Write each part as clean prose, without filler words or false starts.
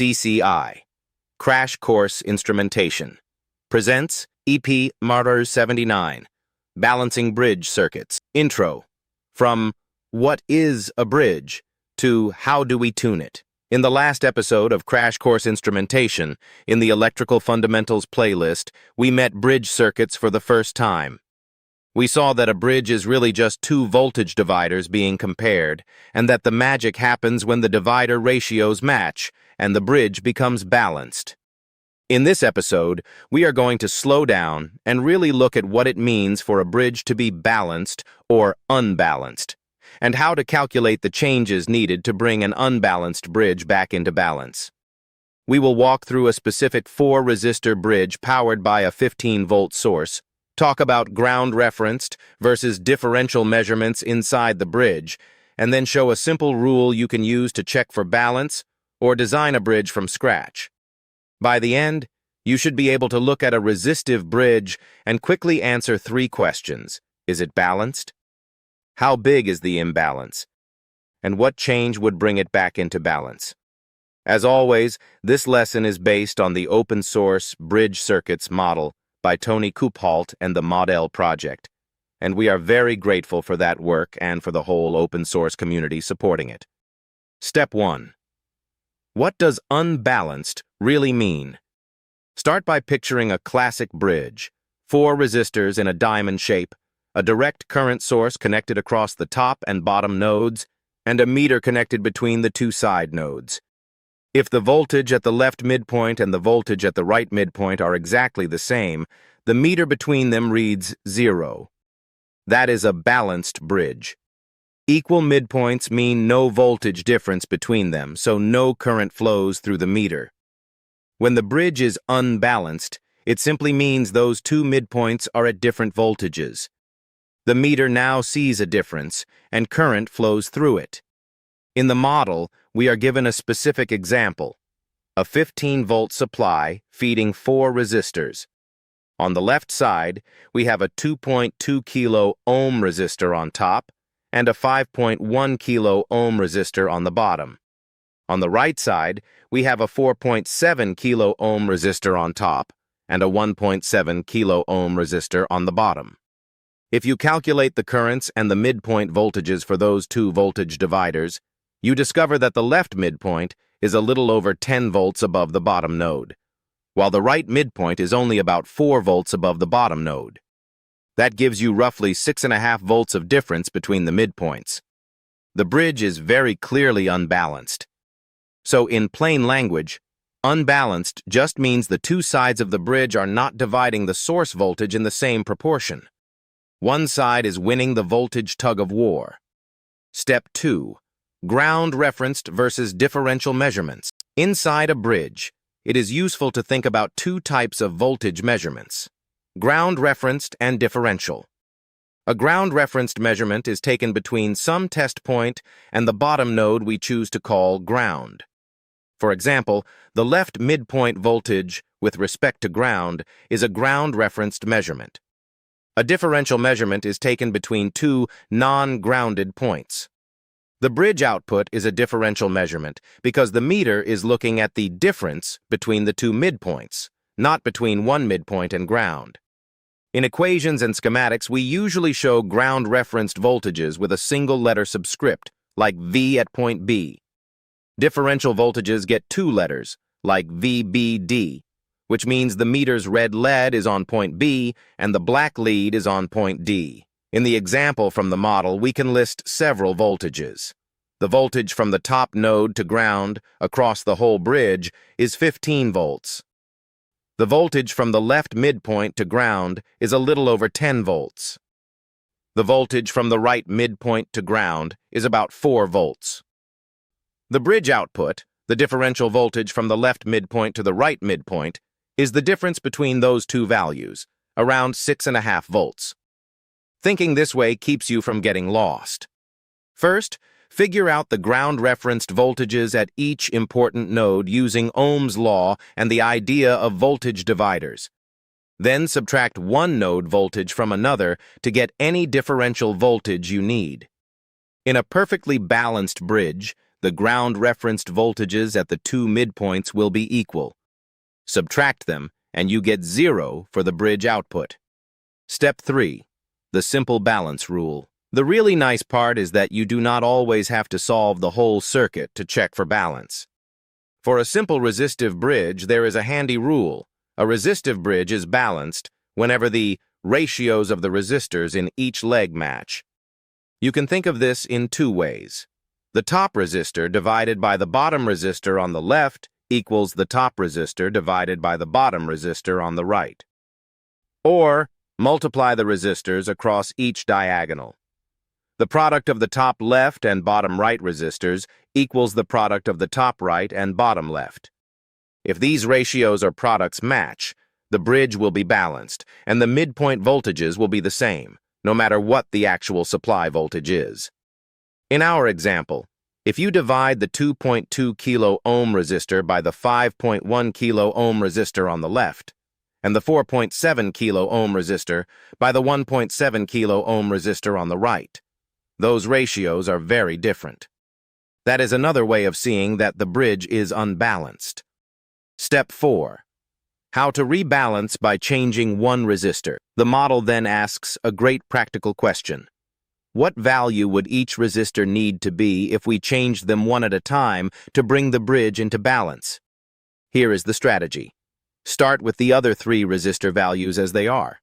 CCI, Crash Course Instrumentation, presents EP Martyrs 79, Balancing Bridge Circuits. Intro, from What is a Bridge to How do we tune it? In the last episode of Crash Course Instrumentation, in the Electrical Fundamentals playlist, we met bridge circuits for the first time. We saw that a bridge is really just two voltage dividers being compared, and that the magic happens when the divider ratios match and the bridge becomes balanced. In this episode, we are going to slow down and really look at what it means for a bridge to be balanced or unbalanced, and how to calculate the changes needed to bring an unbalanced bridge back into balance. We will walk through a specific 4-resistor bridge powered by a 15-volt source, talk about ground-referenced versus differential measurements inside the bridge, and then show a simple rule you can use to check for balance or design a bridge from scratch. By the end, you should be able to look at a resistive bridge and quickly answer 3 questions. Is it balanced? How big is the imbalance? And what change would bring it back into balance? As always, this lesson is based on the open-source Bridge Circuits model by Tony Kupalt and the Model Project, and we are very grateful for that work and for the whole open-source community supporting it. Step 1. What does unbalanced really mean? Start by picturing a classic bridge, 4 resistors in a diamond shape, a direct current source connected across the top and bottom nodes, and a meter connected between the 2 side nodes. If the voltage at the left midpoint and the voltage at the right midpoint are exactly the same, the meter between them reads 0. That is a balanced bridge. Equal midpoints mean no voltage difference between them, so no current flows through the meter. When the bridge is unbalanced, it simply means those 2 midpoints are at different voltages. The meter now sees a difference, and current flows through it. In the model, we are given a specific example, a 15-volt supply feeding 4 resistors. On the left side, we have a 2.2 kilo ohm resistor on top and a 5.1 kilo ohm resistor on the bottom. On the right side, we have a 4.7 kilo ohm resistor on top and a 1.7 kilo ohm resistor on the bottom. If you calculate the currents and the midpoint voltages for those 2 voltage dividers, you discover that the left midpoint is a little over 10 volts above the bottom node, while the right midpoint is only about 4 volts above the bottom node. That gives you roughly 6.5 volts of difference between the midpoints. The bridge is very clearly unbalanced. So in plain language, unbalanced just means the 2 sides of the bridge are not dividing the source voltage in the same proportion. One side is winning the voltage tug-of-war. Step 2. Ground-referenced versus differential measurements. Inside a bridge, it is useful to think about 2 types of voltage measurements: ground-referenced and differential. A ground-referenced measurement is taken between some test point and the bottom node we choose to call ground. For example, the left midpoint voltage with respect to ground is a ground-referenced measurement. A differential measurement is taken between 2 non-grounded points. The bridge output is a differential measurement because the meter is looking at the difference between the 2 midpoints, not between one midpoint and ground. In equations and schematics, we usually show ground-referenced voltages with a single-letter subscript, like V at point B. Differential voltages get 2 letters, like VBD, which means the meter's red lead is on point B and the black lead is on point D. In the example from the model, we can list several voltages. The voltage from the top node to ground across the whole bridge is 15 volts. The voltage from the left midpoint to ground is a little over 10 volts. The voltage from the right midpoint to ground is about 4 volts. The bridge output, the differential voltage from the left midpoint to the right midpoint, is the difference between those 2 values, around 6.5 volts. Thinking this way keeps you from getting lost. First, figure out the ground-referenced voltages at each important node using Ohm's law and the idea of voltage dividers. Then subtract one node voltage from another to get any differential voltage you need. In a perfectly balanced bridge, The ground-referenced voltages at the two midpoints will be equal. Subtract them, and you get 0 for the bridge output. Step 3. The simple balance rule. The really nice part is that you do not always have to solve the whole circuit to check for balance. For a simple resistive bridge, there is a handy rule. A resistive bridge is balanced whenever the ratios of the resistors in each leg match. You can think of this in two ways. The top resistor divided by the bottom resistor on the left equals the top resistor divided by the bottom resistor on the right. Or multiply the resistors across each diagonal. The product of the top left and bottom right resistors equals the product of the top right and bottom left. If these ratios or products match, the bridge will be balanced, and the midpoint voltages will be the same, no matter what the actual supply voltage is. In our example, if you divide the 2.2 kilo ohm resistor by the 5.1 kilo ohm resistor on the left, and the 4.7 kilo ohm resistor by the 1.7 kilo ohm resistor on the right, those ratios are very different. That is another way of seeing that the bridge is unbalanced. Step 4. How to rebalance by changing one resistor. The model then asks a great practical question. What value would each resistor need to be if we changed them one at a time to bring the bridge into balance? Here is the strategy. Start with the other three resistor values as they are.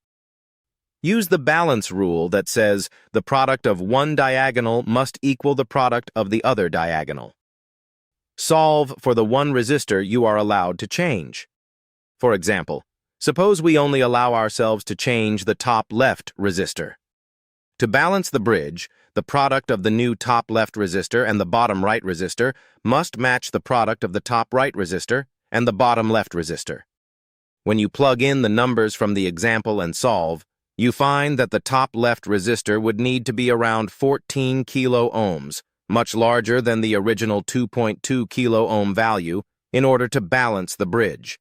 Use the balance rule that says the product of one diagonal must equal the product of the other diagonal. Solve for the one resistor you are allowed to change. For example, suppose we only allow ourselves to change the top left resistor. To balance the bridge, the product of the new top left resistor and the bottom right resistor must match the product of the top right resistor and the bottom left resistor. When you plug in the numbers from the example and solve, you find that the top left resistor would need to be around 14 kilo ohms, much larger than the original 2.2 kilo ohm value, in order to balance the bridge.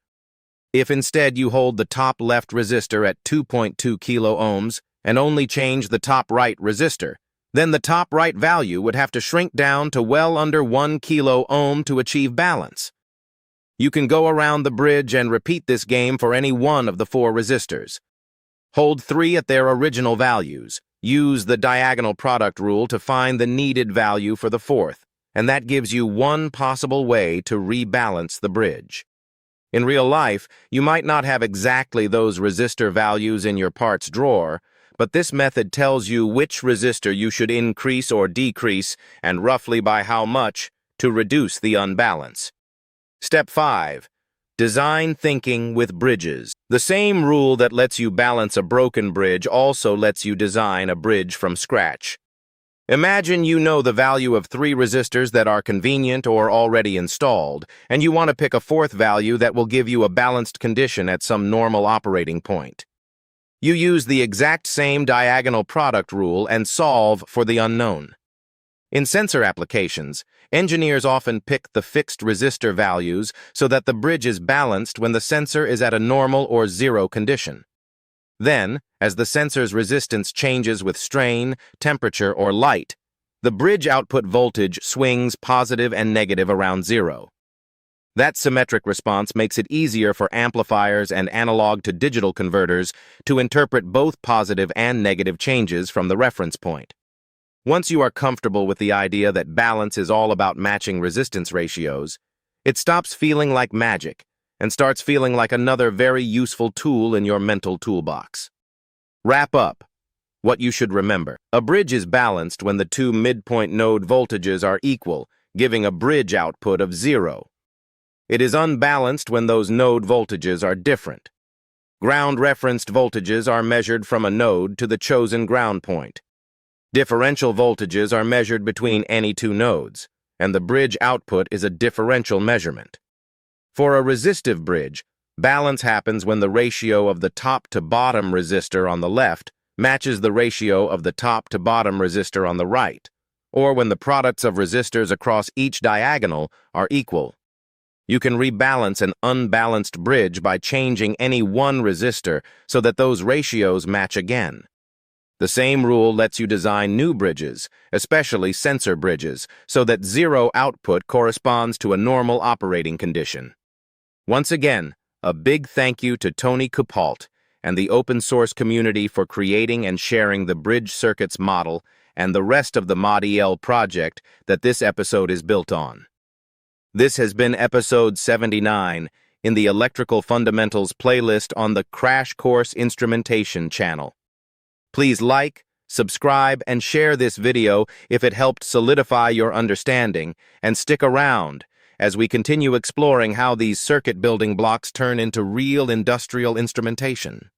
If instead you hold the top left resistor at 2.2 kilo ohms and only change the top right resistor, then the top right value would have to shrink down to well under 1 kilo ohm to achieve balance. You can go around the bridge and repeat this game for any one of the four resistors. Hold 3 at their original values. Use the diagonal product rule to find the needed value for the fourth, and that gives you one possible way to rebalance the bridge. In real life, you might not have exactly those resistor values in your parts drawer, but this method tells you which resistor you should increase or decrease, and roughly by how much, to reduce the unbalance. Step 5. Design thinking with bridges. The same rule that lets you balance a broken bridge also lets you design a bridge from scratch. Imagine you know the value of 3 resistors that are convenient or already installed, and you want to pick a fourth value that will give you a balanced condition at some normal operating point. You use the exact same diagonal product rule and solve for the unknown. In sensor applications, engineers often pick the fixed resistor values so that the bridge is balanced when the sensor is at a normal or zero condition. Then, as the sensor's resistance changes with strain, temperature, or light, the bridge output voltage swings positive and negative around zero. That symmetric response makes it easier for amplifiers and analog-to-digital converters to interpret both positive and negative changes from the reference point. Once you are comfortable with the idea that balance is all about matching resistance ratios, it stops feeling like magic and starts feeling like another very useful tool in your mental toolbox. Wrap up. What you should remember. A bridge is balanced when the two midpoint node voltages are equal, giving a bridge output of 0. It is unbalanced when those node voltages are different. Ground-referenced voltages are measured from a node to the chosen ground point. Differential voltages are measured between any two nodes, and the bridge output is a differential measurement. For a resistive bridge, balance happens when the ratio of the top to bottom resistor on the left matches the ratio of the top to bottom resistor on the right, or when the products of resistors across each diagonal are equal. You can rebalance an unbalanced bridge by changing any one resistor so that those ratios match again. The same rule lets you design new bridges, especially sensor bridges, so that zero output corresponds to a normal operating condition. Once again, a big thank you to Tony Kupalt and the open source community for creating and sharing the bridge circuits model and the rest of the ModEL project that this episode is built on. This has been episode 79 in the Electrical Fundamentals playlist on the Crash Course Instrumentation channel. Please like, subscribe, and share this video if it helped solidify your understanding, and stick around as we continue exploring how these circuit building blocks turn into real industrial instrumentation.